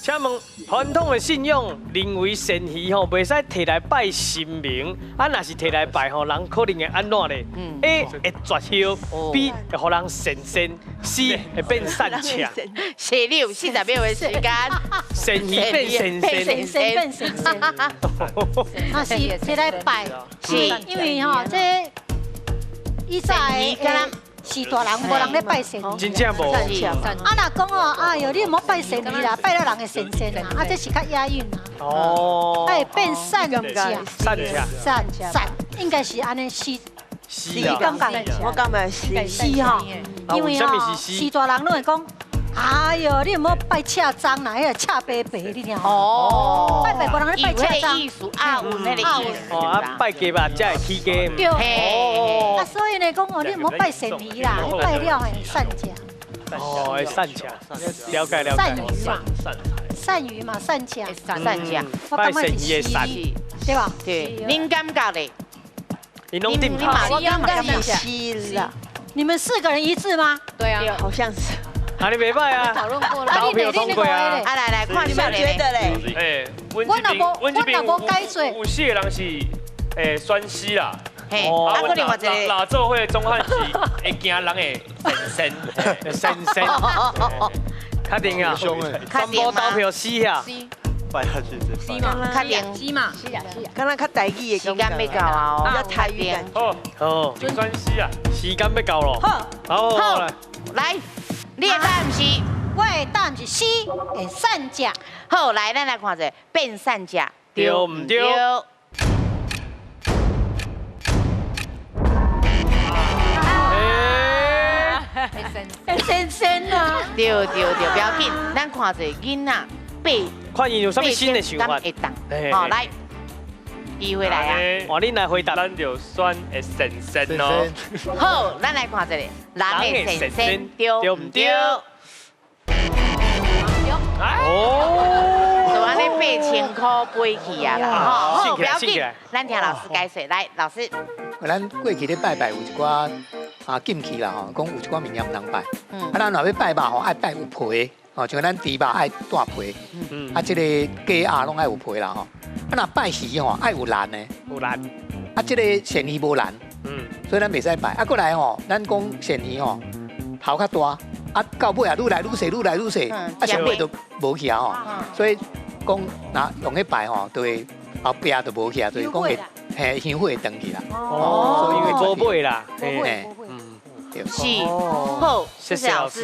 请问传统的信仰认为神鱼吼袂使摕来拜神明，啊，若是摕来拜吼，人可能会安怎咧？A 会绝晓，B 会互人神仙，C 会变善强。写你有40秒的时间，神鱼变神仙，变神仙，那是摕来拜，是因为吼这以前的是大人，无人咧拜神。真正无。啊，若讲哦，哎哟，你唔好拜神明啦，拜了人的神仙啦，啊，这是较押韵啦。哦。哎，变善良，善，应该是安尼是。是啊。我感觉是哈，因为吼是大人拢会讲，哎哟，你唔好拜恰章啦，迄个恰白白，你听哦。拜白无人咧拜恰章。艺术啊，有那个艺术。哦，啊，拜鸡吧，才会起鸡。对。哦。啊，所以呢，讲哦，你唔好拜神鱼啦，你拜了会善家。哦，会善强，了解了解。善鱼嘛，善鱼嘛，善家。善家。拜神鱼的善，对吧？对，您感觉嘞？你弄定你马他。上感觉是啦，你们4个人一致吗？对啊，好像是。啊，你袂歹啊，讨论过了。投票通过啊。啊，来看你们笑脸觉得嘞？哎，我若无解说，有4个人是酸西啦。嘿，啊，我另外一个哪做会钟汉是会惊人的神仙，确定啊，全部投票死啊。拜下去再拜。确定西嘛，刚刚较台语的时间要到啊哦，要台语感。哦，酸西啊，时间要到咯。好，来，你的答案是？我的答案是 C， 会善家。好，来，咱来看者变善家对唔对？神仙啊！对，不要紧，咱看者囡仔背。看伊有啥物新的想法。会当，好来，机会来啊！哇，你来回答。咱就选的神仙咯。好，咱来看这里，人的神仙对唔对？哦，就安尼8000块飞去啊啦，好，不要紧，咱听老师解说。来，老师，咱过去咧拜拜有一寡禁忌啦吼，讲有一寡物件唔通拜。啊，咱若要拜肉吼，爱拜有皮，吼，像咱猪肉爱带皮，啊，即个鸡鸭拢爱有皮啦吼。啊，若拜鱼吼，爱有篮的，有篮。啊，即个鳝鱼无篮，所以咱袂使拜。啊，过来吼，咱讲鳝鱼吼，头较大。啊，到尾啊，愈来愈细，愈来愈细，啊，上尾都无去啊吼，所以讲，若用去拜吼，就会后壁就无去啊，就是讲会香火会断去啦。哦，因为无尾啦，不会，对。是，好，谢谢老师。